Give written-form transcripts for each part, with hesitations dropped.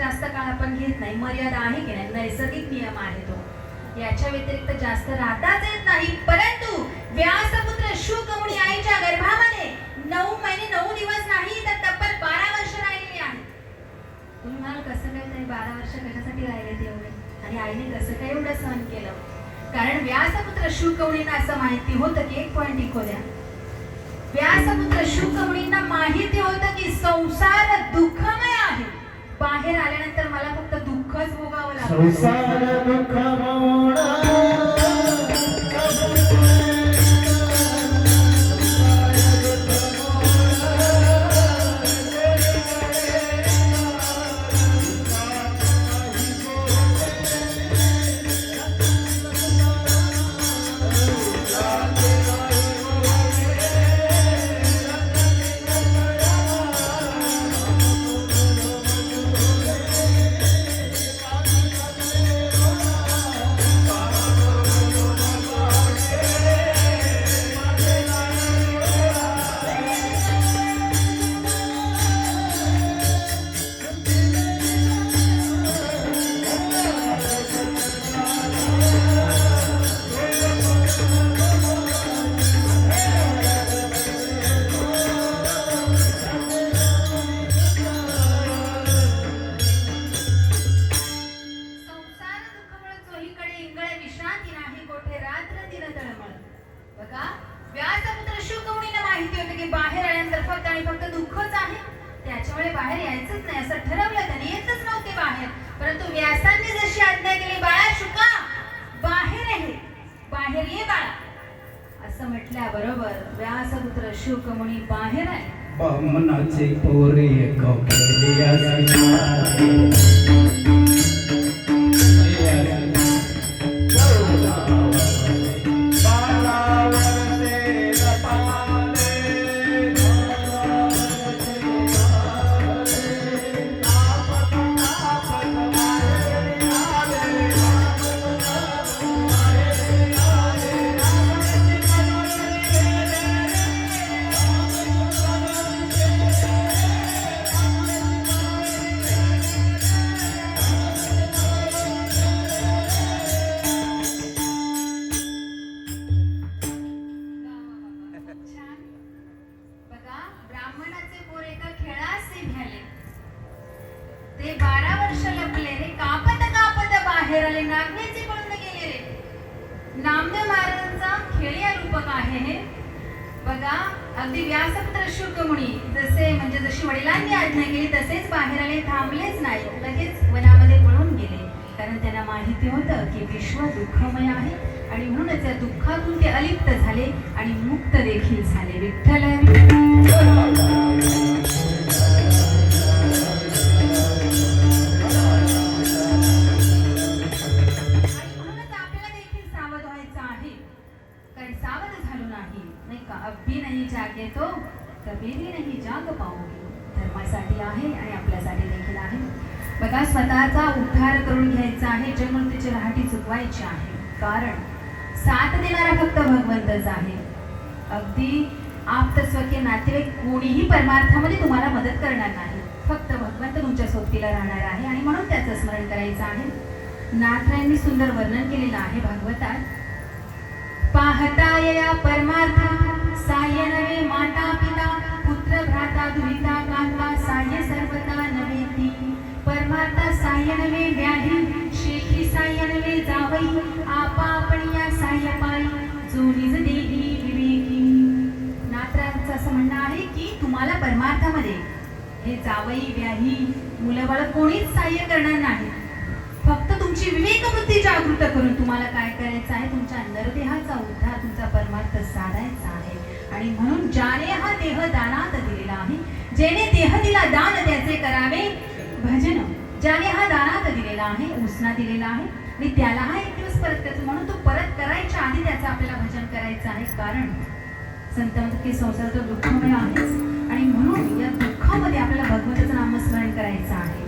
जास्त काळ आपण घेत नाही, मर्यादा आहे की नाही, नैसर्गिक नियम आहे तो, याच्या व्यतिरिक्त जास्त राहताच येत नाही. परंतु व्यासपुत्र शुक मुनी आईच्या गर्भामध्ये 9 महिने 9 दिवस नाही तर तब्बल 12 वर्ष राहिलेली आहे. तुम्ही म्हणाल कसं काय ताई 12 वर्ष कशासाठी राहिले तेवढे, आणि आईने कसं काय एवढं सहन केलं? कारण व्यासपुत्र शुक मुनींना असं माहिती होतं की, एक पॉइंट इको द्या, व्यासपुत्र शुक मुनींना माहिती होतं की संसार दुःखमय आहे. बाहेर आल्यानंतर मला फक्त दुःखच भोगावं लागतं. संसार दुःखमय बाहेर यायचंच नाही असं ठरवलं त्याने, येतच नव्हते बाहेर. परंतु व्यासांनी जशी आज्ञा केली, बाळा शुका बाहेर आहे, बाहेर ये बाळा, असं म्हटल्याबरोबर व्यासपुत्र शुक मुनी बाहेर आहे. मनाचे पोरे ते 12 वर्ष लपले रे, कापत कापत बाहेर आले, नागण्याचे पळून गेले रे. नामदेव महाराजांचा खेळीया रूपक आहे हे बघा. अगदी व्यासपुत्र शुक मुनी जसे म्हणजे जशी वडिलांनी आज्ञा केली तसेच बाहेर आले, थांबलेच नाही, लगेच वनामध्ये पळून गेले. कारण त्यांना माहिती होतं की विश्व दुःखमय आहे आणि म्हणूनच या दुःखातून ते अलिप्त झाले आणि मुक्त देखील झाले. विठ्ठल अभी नहीं जागे तो कभी भी नहीं जाग पाओगे. धर्मासाठी आहे आणि आपल्यासाठी देखील आहे. बघा, स्वतःचा उद्धार करून घ्यायचा आहे, जन्ममृत्यूची रहाटी चुकवायची आहे. कारण साथ देणारा फक्त भगवंतच आहे. अगदी आप्त स्वकीय नातेवाईक कोणीही परमार्थामध्ये तुम्हाला मदत करणार नाही, फक्त भगवंत तुमच्या सोबतीला राहणार आहे आणि म्हणून त्याचं स्मरण करायचं आहे. नाथरायांनी सुंदर वर्णन केलेलं आहे भागवतात. पाहता या परमार्थ साय नवे माता पिता पुत्र भ्राता दुहिता कांता साय सर्वता नवेती. परमार्था साय नवे व्याधी शेखी साय नवे जावई आपा आपणिया साय पायी जो निज देही विवेकी. नाथराजांचं असं म्हणणं आहे की तुम्हाला परमार्थामध्ये हे जावई व्याही मुलंबाळ कोणीच सहाय्य करणार नाही, फक्त तुमची विवेक वृत्ती जागृत करून तुम्हाला काय करायचं आहे, तुमच्या नरदेहाचा उद्धार, तुमचा परमार्थ साधायचा आहे. आणि म्हणून ज्याने हा देह दानात दिलेला आहे, जेने देह दिला दान त्याचे करावे भजन. ज्याने हा दानात दिलेला आहे, उसना दिलेला आहे आणि त्याला हा एक दिवस परत करायचा, म्हणून तो परत करायच्या आधी त्याचं आपल्याला भजन करायचं आहे. कारण संत म्हणतात की संसार तो दुःखमय आहेच आणि म्हणून या दुःखामध्ये आपल्याला भगवंताचं नामस्मरण करायचं आहे.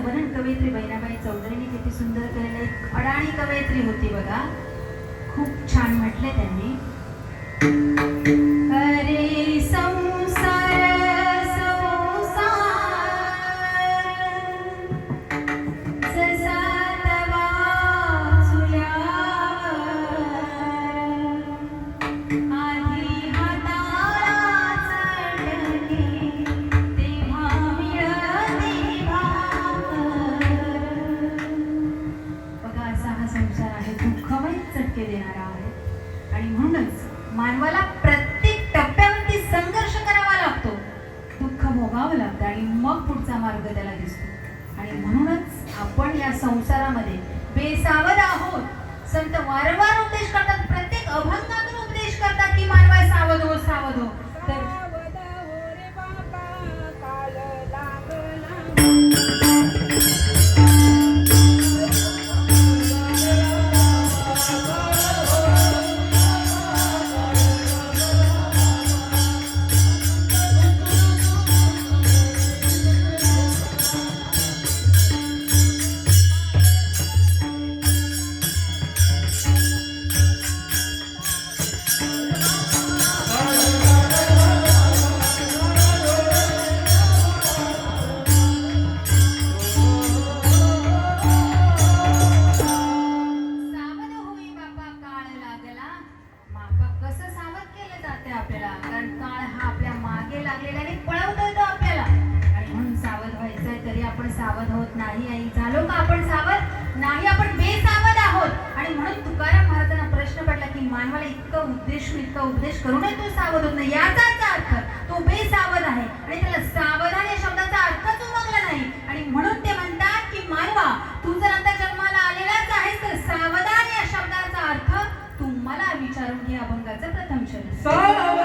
याचं वर्णन कवयित्री बहिणाबाई चौधरीने किती सुंदर केलेलं. एक अडाणी कवयित्री होती बघा, खूप छान म्हटलंय त्यांनी. अरे संसार जसा तवा चुल्यावर, आधी हाताला चटणी तेव्हा मिळते भाकर. बघा, असा हा संसार आहे, दुःखमय चटके देणारा आहे. आणि म्हणूनच मानवाला प्रत्येक टप्प्यावरती संघर्ष करावा लागतो, दुःख भोगावं लागतं आणि मग पुढचा मार्ग त्याला दिसतो. आणि म्हणूनच आपण या संसारामध्ये बेसावध आहोत. संत वारंवार उपदेश करतात, प्रत्येक अभंगातून उपदेश करतात की मानवा सावध हो, सावध हो. तर सावध होत नाही. आई झालो का आपण सावध नाही, आपण बेसावध आहोत. आणि म्हणून तुकाराम महाराजांना प्रश्न पडला की मानवाला इतका उपदेश करूनही तो सावध होत नाही. याचाच अर्थ तो बेसावध आहे आणि त्याला सावधान या शब्दाचा अर्थच उमगला नाही. आणि म्हणून ते म्हणतात की मानवा, तू जर आता जन्माला आलेलाच आहेस तर सावधान या शब्दाचा अर्थ तू मला विचारून घे. अभंगाचा प्रथम शब्द सावधान.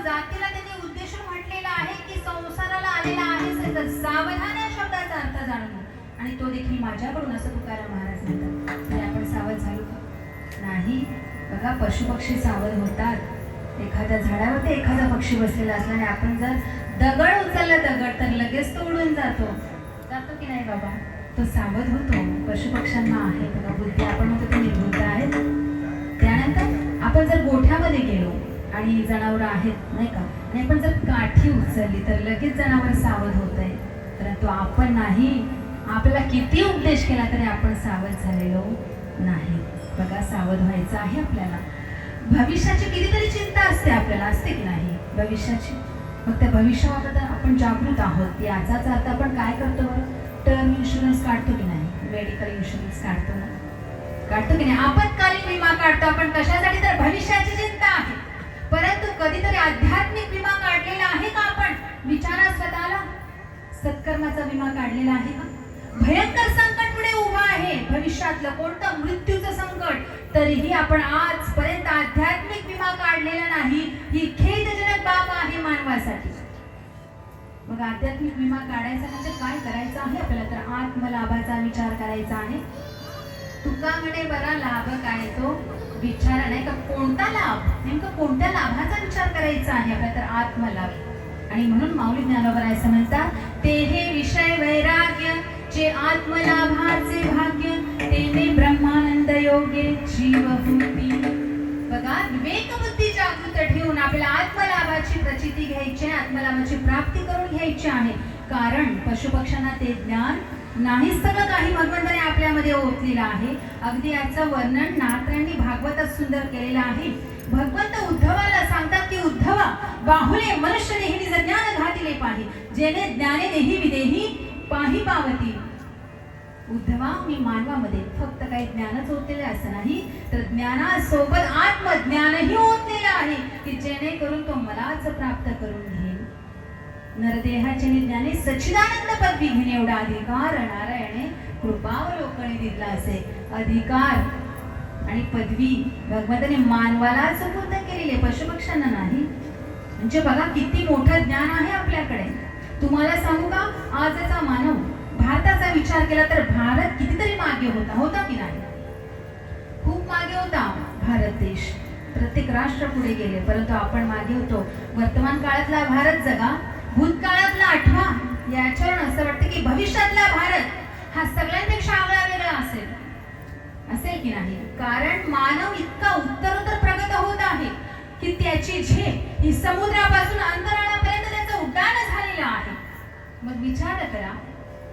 जातीला त्यांनी उद्देशून म्हटलेला आहे की संसाराला आलेला आहे तर सावधान या शब्दाचा अर्थ जाणून आणि तो देखील माझ्याकडून, असं तुकाराम महाराज म्हणतात. तर आपण सावध झालो का? नाही. बघा, पशुपक्षी सावध होतात. एखाद्या झाडावरती एखादा पक्षी बसलेला असला आणि आपण जर दगड उचलला तर लगेच तो उडून जातो की नाही बाबा? तो सावध होतो. पशुपक्ष्यांना आहे बघा बुद्धी, आपण म्हणतो ते निर्बुद्ध आहेत. त्यानंतर आपण जर गोठ्यामध्ये गेलो आणि जनावरं आहेत नाही का, आणि आपण जर काठी उचलली तर लगेच जनावर सावध होत आहे, परंतु आपण नाही. आपल्याला किती उपदेश केला तरी आपण सावध झालेलो नाही. बघा, सावध व्हायचं आहे आपल्याला. भविष्याची कितीतरी चिंता असते आपल्याला, असते की नाही भविष्याची? मग त्या भविष्याबद्दल आपण जागृत आहोत. याचाच अर्थ आपण काय करतो बरं? टर्म इन्शुरन्स काढतो की नाही? मेडिकल इन्शुरन्स काढतो ना. काढतो की नाही? आपत्कालीन विमा काढतो आपण कशासाठी? तर भविष्याची चिंता आहे. परंतु कधीतरी आध्यात्मिक विमा काढलेला आहे का आपण? विचारा स्वतःला. सत्कर्माचा विमा काढलेला आहे का? भयंकर संकट पुढे उभा आहे, भविष्यातलं कोणतं मृत्यूचं संकट, तरीही आपण आजपर्यंत आध्यात्मिक विमा काढलेला नाही. ही खेदजनक बाब आहे मानवासाठी. मग आध्यात्मिक विमा काढायचा म्हणजे काय करायचं आहे आपल्याला? तर आत्मलाभाचा विचार करायचा आहे. तुका म्हणे बरा लाभ काय तो विचार नाही का? कोणता लाभ, नेमकं कोणत्या लाभाचा विचार करायचा आहे आपल्याला? तर आत्मलाभ. आणि म्हणून माऊली ज्ञानोबा असं म्हणतात, ते हे विषय वैराग्य जे आत्मलाभाचे भाग्य, तेने ब्रह्मानंद योगे जीव होती. बघा, विवेक बुद्धी जागृत ठेवून आपल्याला आत्मलाभाची प्रचिती घ्यायची आहे, आत्मलाभाची प्राप्ती करून घ्यायची आहे. कारण पशुपक्ष्यांना ते ज्ञान नाही. सगळं काही भगवंताने आपल्यामध्ये ओतलेलं आहे. अगदी याचं वर्णन नारदांनी भागवतात सुंदर केलेलं आहे. भगवंत उद्धवाला सांगतात की उद्धवा, बाहुले मनुष्य देही निज ज्ञान घातिले पाही, जेणे ज्ञाने देही विदेही पाही पावती. उद्धवा, मी मानवामध्ये फक्त काही ज्ञानच ओतलेले असं नाही, तर ज्ञानासोबत आत्मज्ञानही ओतलेलं आहे की जेणेकरून तो मलाच प्राप्त करून घेईल. नरदेहाचे ज्ञाने सच्चिदानंद पदवी घेणे एवढा अधिकार नारायणे कृपावलोकने दिला असे. अधिकार आणि पदवी भगवंताने मानवाला सुपूर्द केलेली, पशुपक्ष्यांना नाही. म्हणजे बघा किती मोठं ज्ञान आहे आपल्याकडे. तुम्हाला सांगू का, आजचा मानव भारताचा विचार केला तर भारत कितीतरी मागे होता की नाही? खूप मागे होता भारत देश. प्रत्येक राष्ट्र पुढे गेले, परंतु आपण मागे होतो. वर्तमान काळातला भारत जगा, भूतकाळातला आठवा. याच्यावरून असं वाटतं की भविष्यातला भारत हा सगळ्यांपेक्षा आगळा वेगळा असेल की नाही? कारण मानव इतका उत्तरोत्तर प्रगत होत आहे की त्याची झेप ही समुद्रापासून अंतराळापर्यंत त्याचं उड्डाण झालेलं आहे. मग विचार करा,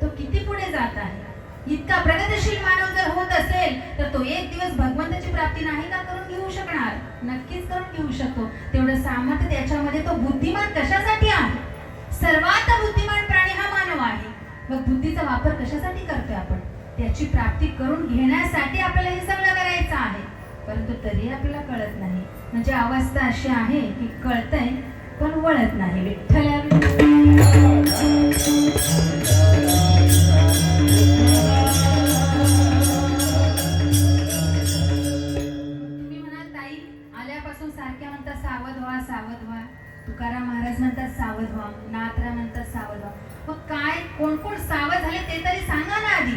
तो किती पुढे जात आहे. इतका प्रगतशील मानव जर होत असेल तर तो एक दिवस भगवंताची प्राप्ती नाही का करून घेऊ शकणार? नक्कीच करून घेऊ शकतो. तेवढं सामर्थ्य त्याच्यामध्ये. तो बुद्धिमान कशासाठी आहे? सर्वात बुद्धिमान प्राणी हा मानव आहे. मग बुद्धीचा वापर कशासाठी करतोय आपण? त्याची प्राप्ती करून घेण्यासाठी आपल्याला हे सगळं करायचं आहे. परंतु तरी आपल्याला कळत नाही. म्हणजे अवस्था अशी आहे की कळतंय पण वळत नाही. विठ्ठल सावध व्हा. तुकाराम महाराज म्हणतात सावध व्हा, नाथराम म्हणतात सावध व्हा. मग काय कोण कोण सावध झाले ते तरी सांगा ना आधी.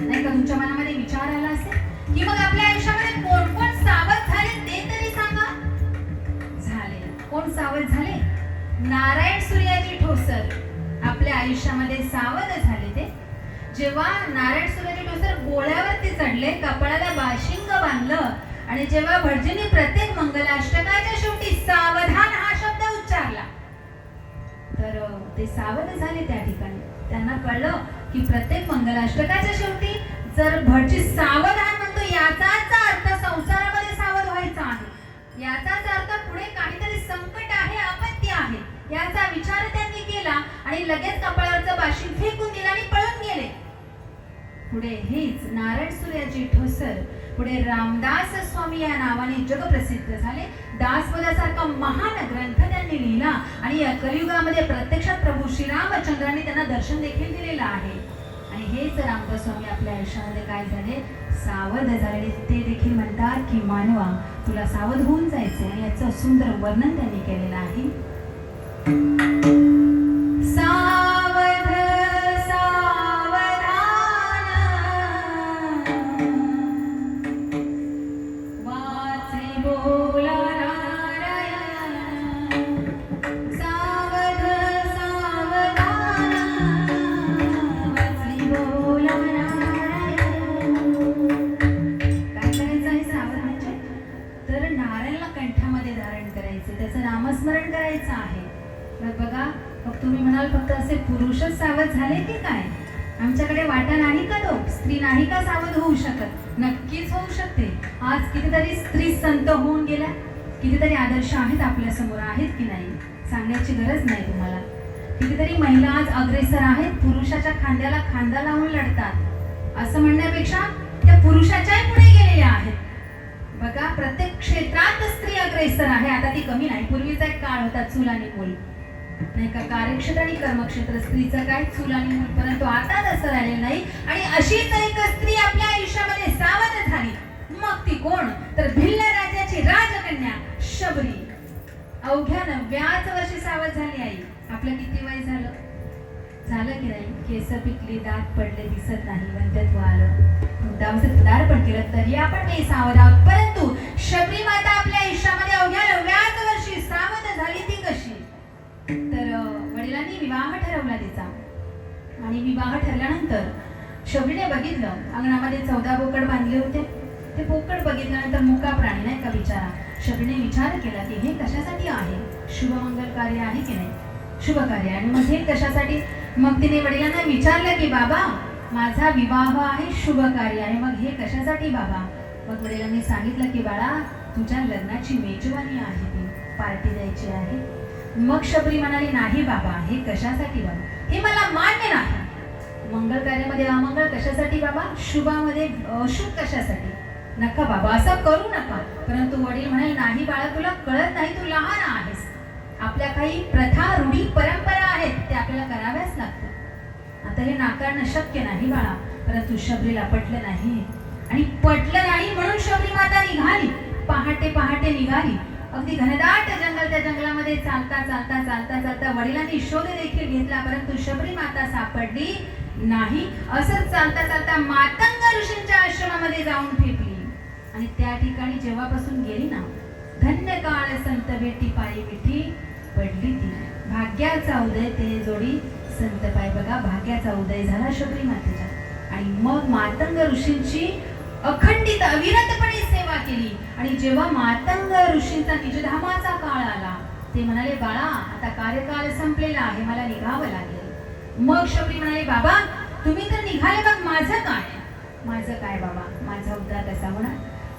नाही का तुमच्या मनामध्ये विचार आला असेल की मग आपल्या आयुष्यामध्ये कोण कोण सावध झाले ते तरी सांगा. झाले. कोण सावध झाले? नारायण सूर्याजी ठोसर आपल्या आयुष्यामध्ये सावध झाले. ते जेव्हा नारायण सूर्याजी ठोसर गोळ्यावरती चढले, कपाळाला बाशिंग बांधलं आणि जेव्हा भटजींनी प्रत्येक मंगलाष्टकाच्या शेवटी सावधान हा शब्द उच्चारला, तर ते सावध झाले. त्या ठिकाणी त्यांना कळलं की प्रत्येक मंगलाष्टकाच्या शेवटी जर भटजी सावधान म्हणतो याचाच अर्थ संसारामध्ये सावध व्हायचं आहे. याचाच अर्थ पुढे काहीतरी संकट आहे, आपत्ती आहे, याचा विचार त्यांनी केला आणि लगेच कपाळावरचं बाशिंग फेकून दिलं आणि पळून गेले. पुढे हेच नारायण सूर्याजी ठोसर पुढे रामदास स्वामी या नावाने जगप्रसिद्ध झाले. दासपदासारखा महान ग्रंथ त्यांनी लिहिला आणि या कलियुगामध्ये प्रत्यक्षात प्रभू श्रीरामचंद्रांनी त्यांना दर्शन देखील दिलेलं आहे. आणि हेच रामदास स्वामी आपल्या आयुष्यामध्ये काय झाले? सावध झाले. ते देखील म्हणतात की मानवा तुला सावध होऊन जायचे. आणि याचं सुंदर वर्णन त्यांनी केलेलं आहे. नामस्मरण करायचं आहे. बघा, मग तुम्ही म्हणाल फक्त असे पुरुषच सावध झाले की काय? आमच्याकडे वाटा नाही का? तो स्त्री नाही का सावध होऊ शकत? नक्कीच होऊ शकते. आज कितीतरी स्त्री संत होऊन गेल्या, कितीतरी आदर्श आहेत आपल्या समोर, आहेत की नाही? सांगण्याची गरज नाही तुम्हाला. कितीतरी महिला आज अग्रेसर आहेत, पुरुषाच्या खांद्याला खांदा लावून लढतात. असं म्हणण्यापेक्षा त्या पुरुषाच्याही पुढे बघा, प्रत्येक क्षेत्रात स्त्री अग्रेसर आहे. आता ती कमी नाही. पूर्वीचा एक काळ होता चूल आणि मूल, नाही का? कार्यक्षेत्र आणि कर्मक्षेत्र स्त्रीचं काय, चूल आणि मूल. परंतु आता तसं राहिलेलं नाही. आणि अशीच एक स्त्री आपल्या आयुष्यामध्ये सावध झाली. मग ती कोण? तर भिल्ल राज्याची राजकन्या शबरी. अवघ्या 9व्याच वर्षी सावध झाली आई. आपलं किती वय झालं की नाही? केस पिकली, दात पडले, दिसत नाही, वंध्यत्व आलं, वृद्धावस्थेत पदार्पण केलं, तरी आपण नाही सावध आहोत. परंतु शबरी माता आपल्या आयुष्यामध्ये अवघ्या 9व्याच वर्षी सावध झाली. ती कशी? तर वडिलांनी विवाह ठरवला तिचा. आणि विवाह ठरल्यानंतर शबरीने बघितलं, अंगणामध्ये 14 बोकड बांधले होते. ते बोकड बघितल्यानंतर मुका प्राणी, नाही का, बिचारा. शबरीने विचार केला की हे कशासाठी आहे? शुभमंगल कार्य आहे की नाही? शुभ कार्य. आणि मग हे कशासाठी? मग तिने वडिलांना विचारलं की बाबा, माझा विवाह आहे, शुभ कार्य आहे, मग हे कशासाठी बाबा? मग वडिलांनी सांगितलं की बाळा, तुझ्या लग्नाची मेजवानी आहे, ती पार्टी द्यायची आहे. मग शबरी म्हणाली, नाही बाबा, हे कशासाठी बाबा? हे मला मान्य नाही. मंगल कार्यामध्ये अमंगल कशासाठी बाबा? शुभामध्ये अशुभ कशासाठी? नका बाबा, असं करू नका. परंतु वडील म्हणाले, नाही बाळा, तुला कळत नाही, तू लहान आहेस. आपल्या काही प्रथा, रूढी, परंपरा आहेत, ते आपल्याला कराव्याच लागतात. आता हे नाकारणं शक्य नाही बाळा. परंतु शबरीला पटलं नाही. आणि पटलं नाही म्हणून शबरी माता निघाली. पहाटे पहाटे निघाली. अगदी घनदाट जंगल. त्या जंगलामध्ये चालता चालता चालता चालता वडिलांनी शोध देखील घेतला, परंतु शबरी माता सापडली नाही. असंच चालता चालता मातंग ऋषींच्या आश्रमामध्ये जाऊन ठेपली. आणि त्या ठिकाणी जेव्हापासून गेली ना, धन्य काळ संत भेटी पायी मिठी पडली ती. भाग्याचा उदय ते जोडी संत पाय. बघा, भाग्याचा उदय झाला शबरी मातेचा. आणि मग मातंग ऋषींची अखंडित अविरतपणे सेवा केली. आणि जेव्हा मातंग ऋषींचा निजधामाचा काळ आला, ते म्हणाले, बाळा, आता कार्यकाल संपलेला आहे, मला निघावं लागेल. मग शबरी म्हणाले, बाबा, तुम्ही तर निघाले, मग माझं काय? माझं काय बाबा? माझा उद्धार कसा होणार?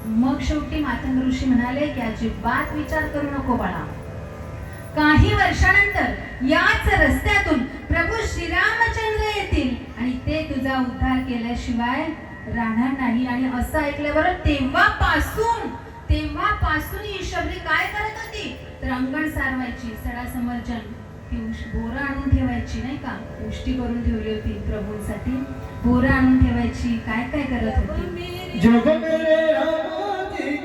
मग शेवटी मातंग ऋषी म्हणाले की अजिबात विचार करू नको बाळा. काही वर्षानंतर याच रस्त्यातून प्रभू श्रीरामचंद्र येतील आणि ते तुझा उद्धार केल्याशिवाय राहणार नाही. आणि असं ऐकल्यावर तेव्हापासून ही शबरी काय करत होती? तर अंगण सारवायची, सडा समर्जन, बोरं आणून ठेवायची, नाही का, उष्टी करून ठेवली होती प्रभूंसाठी, बोरं आणून ठेवायची. काय काय करत होती? जग मेरे रामाची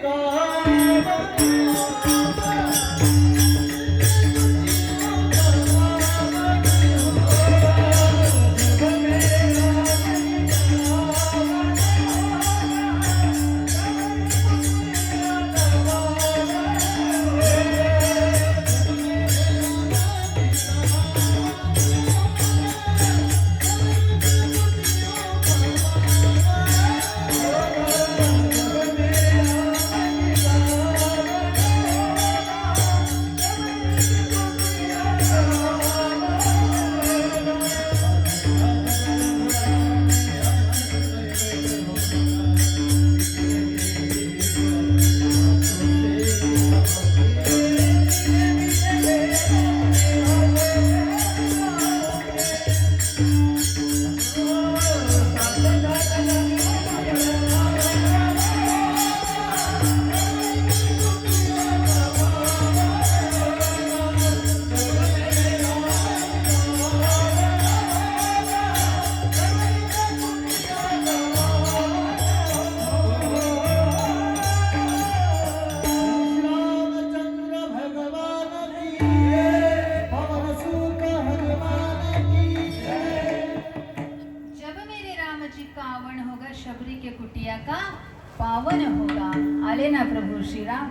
पावन होगा. आले ना प्रभू श्रीराम.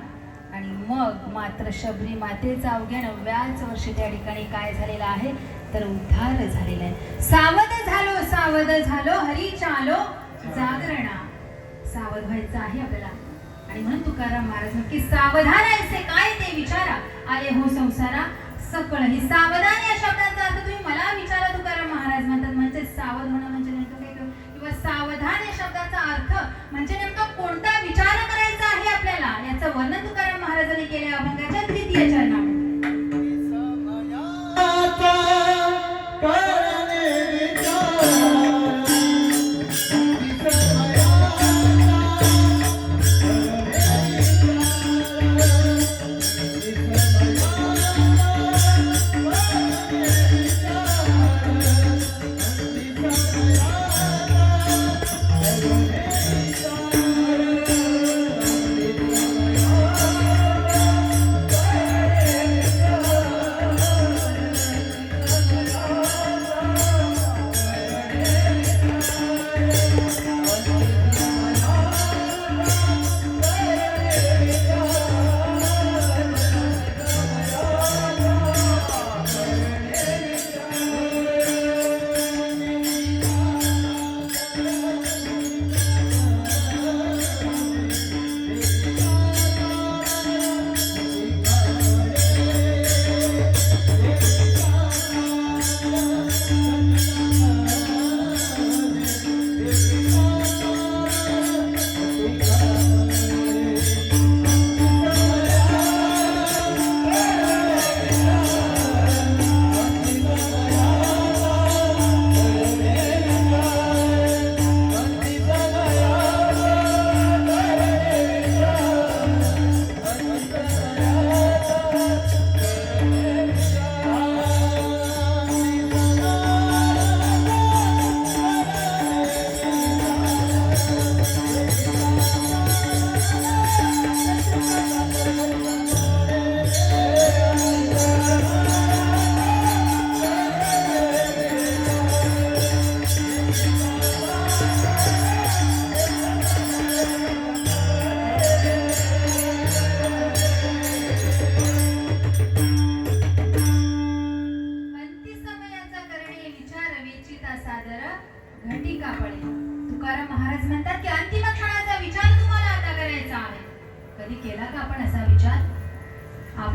आणि मग मात्र शबरी मातेचा अवघ्या 9व्याच वर्षी त्या ठिकाणी काय झालेलं आहे? तर उद्धार झालेला आहे. सावध झालो हरीच्या आलो जागरणा. सावध व्हायचं आहे आपल्याला. आणि म्हणून तुकाराम महाराज की सावधान ऐसे काय ते विचारा, आले हो संसारा सकळ. ही सावधान या शब्दाचा अर्थ तुम्ही मला विचारा, तुकाराम महाराज म्हणतात. म्हणजे सावध होणं म्हणजे नेमकं काय, किंवा सावधान या शब्दाचा अर्थ म्हणजे नेमकं कोणता विचार करायचा आहे आपल्याला, याचं वर्णन तुकाराम महाराजांनी केले अभंगाच्या 3य चरणामध्ये.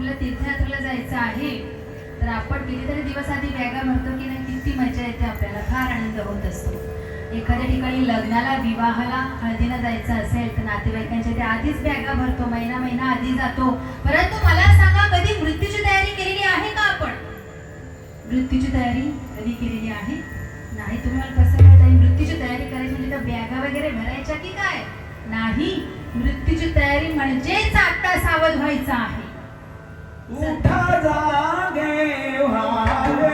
आपल्याला तीर्थयात्रेला जायचं आहे तर आपण कितीतरी दिवस आधी बॅगा भरतो की नाही, किती मजा येते, आपल्याला फार आनंद होत असतो. एखाद्या ठिकाणी लग्नाला, विवाहाला, हळदीला जायचं असेल तर नातेवाईकांच्या ते आधीच बॅगा भरतो, महिना आधी जातो. परंतु मला सांगा, कधी मृत्यूची तयारी केलेली आहे का आपण? मृत्यूची तयारी कधी केलेली आहे? नाही. तुम्हाला कसं काय ताई मृत्यूची तयारी करायची म्हणजे त्या बॅगा वगैरे भरायच्या की काय? नाही. मृत्यूची तयारी म्हणजेच आता सावध व्हायचं आहे. उठा जागे व्हावे,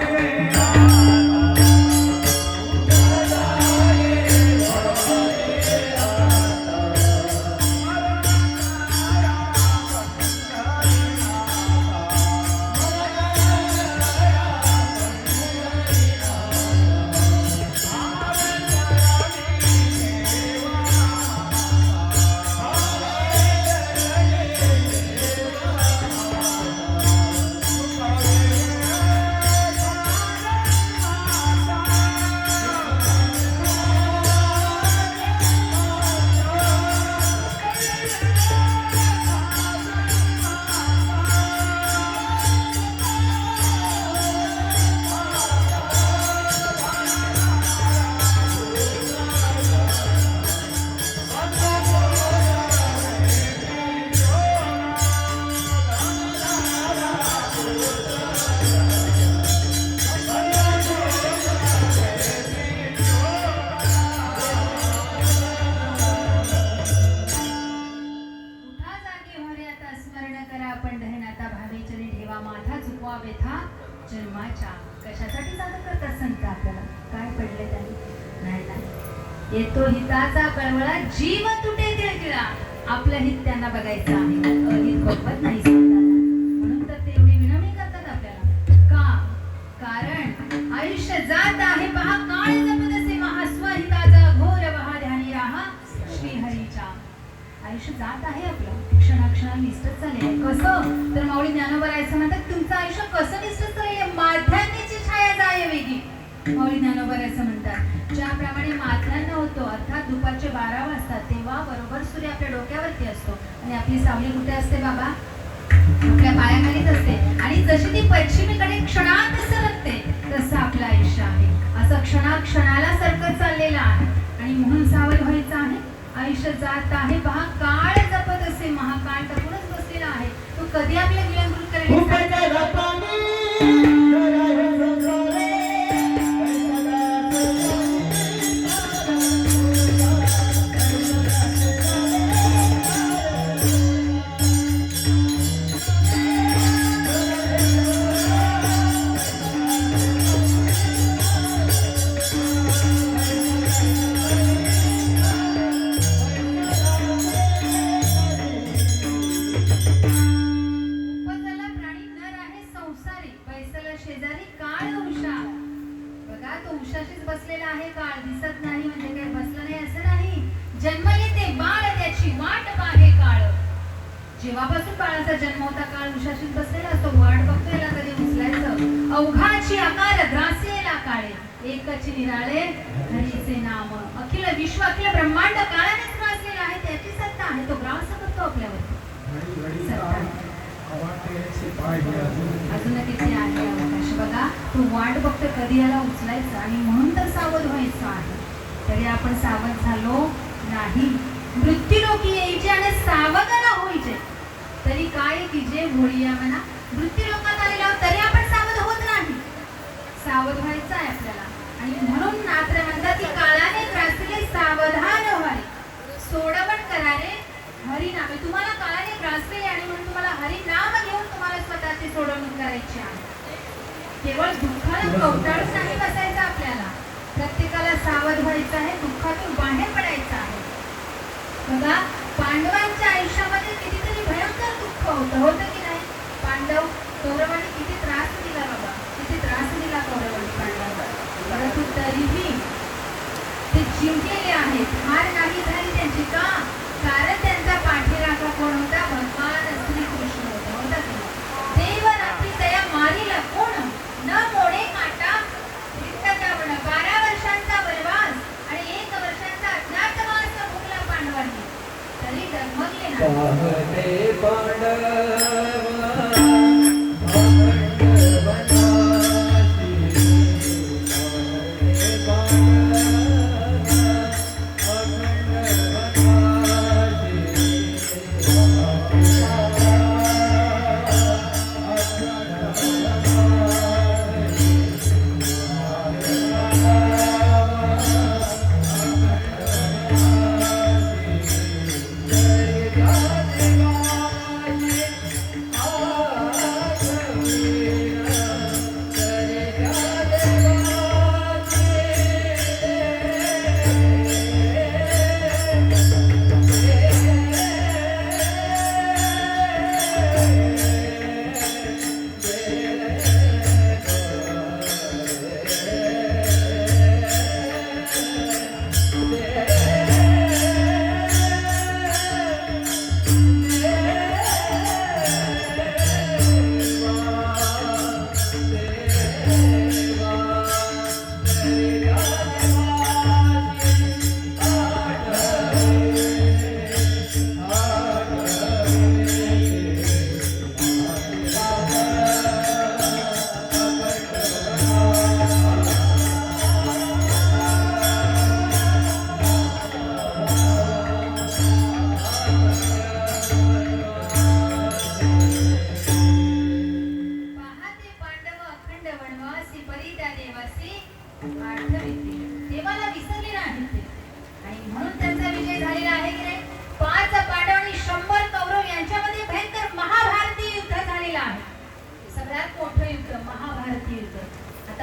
जन्माच्या. कशासाठी सादर करतात संत आपल्याला? काय पडले त्यांनी? नाही. येतो हिताचा कळवळा, जीव तुटे तिळतिळा. आपलं हित त्यांना बघायचं आहे, अहित बघवत नाही संतांना. म्हणून तर ते एवढी विनवणी करतात आपल्याला. का? कारण आयुष्य जात आहे पहा, काळ जपत असे महास्वहिताचा घोर वहा ध्यानी राहा श्रीहरीच्या. आयुष्य जात आहे आपलं, क्षणाक्षणा निष्ठच चालले आहे. कसं? तर माऊली ज्ञानोबरायचं म्हणतात, तुमचं आयुष्य कसं निष्ठच चालले? माध्यान्नीची छाया जाय वेगी. माऊली ज्ञानोबरायचं म्हणतात, ज्याप्रमाणे माध्यान्ह होतो अर्थात दुपारचे 12 वाजता, तेव्हा बरोबर सूर्य आपल्या डोक्यावरती असतो आणि आपली सावली कुठे असते बाबा? आपल्या पायाखालीच असते. आणि जशी ती पश्चिमेकडे क्षणात सरकते तसं आपलं आयुष्य आहे. असं क्षणाक्षणाला सरकत चाललेलं आहे आणि म्हणून सावध व्हायचं आहे. आयुष्य जात आहे पहा, काळ जपत असे महाकाळ टपूनच बसलेला आहे. तो कधी आपल्या गिळंकृत करेल? बसलेला आहे. काळ दिसत नाही म्हणजे काही बसलं नाही असं नाही. जन्मले ते बाळ, त्याची वाट पाहे काळ. जेव्हापासून बाळाचा जन्म होता काळ उशाशीत बसलेला असतो, वाट बघतो याला कधी उचलायचं. अवघाची आकार ग्रासेला काळे, एकच निराळे हरीचे नाम. अखिल विश्व, अखिल ब्रह्मांड काळानेच ग्रासलेला आहे, त्याची सत्ता आहे. तो ग्रास करतो आपल्यावर. अजून किती आहे अवकाश बघा. तू वाट बघतो कधी याला उचलायचं आणि म्हणून तर सावध व्हायचं आहे. तरी आपण सावध झालो नाही. मृत्यू लोकी यायचे आणि सावध न होईचे तरी काय की जे भोळीया म्हणा. मृत्यू लोकात आलेला तरी आपण सावध होत नाही. सावध व्हायचं आहे आपल्याला. आणि म्हणून नात्र म्हणतात की काळाने ग्रासले सावधान व्हावे, सोडवण करारे हरिनामे. तुम्हाला काळाने ग्रासले आणि म्हणून तुम्हाला हरिनाम घेऊन तुम्हाला स्वतःची सोडवणूक करायची आहे. केवळ दुःखाला कवटाळून नाही बसायचं आपल्याला. प्रत्येकाला सावध व्हायचं आहे, दुःखातून बाहेर पडायचं आहे. बघा, पांडवांच्या आयुष्यामध्ये कितीतरी भयंकर दुःख होतं की नाही? पांडव कौरवांनी किती त्रास दिला बाबा, किती त्रास दिला कौरवांनी पांडवांना. परंतु तरीही ते जिंकलेले आहेत. हार नाही झाली त्यांची. का? कारण त्यांचा पाठीराखा कोण होता? भगवान श्रीकृष्ण होता. होता की देव रात्री दया मारीला कोण न मोडे काटा रिक्तजावण. 12 वर्षांचा वनवास आणि 1 वर्षांचा अज्ञातवास भोगला पांडवांनी, तरी डगमगले नाही.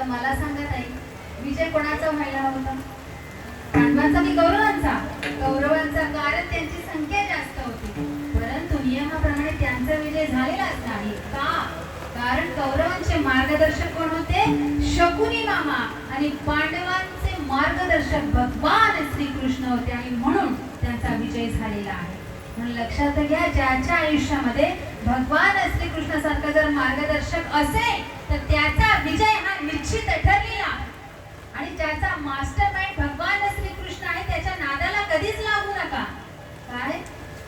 मला सांगा ताई, विजय कोणाचा व्हायला होता? पांडवांचा की कौरवांचा? कौरवांचा, कारण त्यांची संख्या जास्त होती. परंतु नियमाप्रमाणे त्यांचा विजय झालेलाच नाही. का? कारण कौरवांचे मार्गदर्शक कोण होते? शकुनी मामा. आणि पांडवांचे मार्गदर्शक भगवान श्रीकृष्ण होते आणि म्हणून त्यांचा विजय झालेला आहे. म्हणून लक्षात घ्या, ज्याच्या आयुष्यामध्ये भगवान श्रीकृष्णासारखा जर मार्गदर्शक असेल तर त्याचा विजय हा निश्चित ठरलेला. आणि ज्याचा मास्टर माइंड भगवान श्रीकृष्ण आहे त्याच्या नादाला कधीच लागू नका. काय?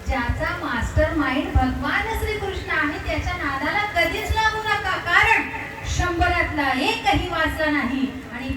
ज्याचा मास्टर माइंड भगवान श्रीकृष्ण आहे त्याच्या नादाला कधीच लागू नका. कारण 100तला एकही वाचला नाही आणि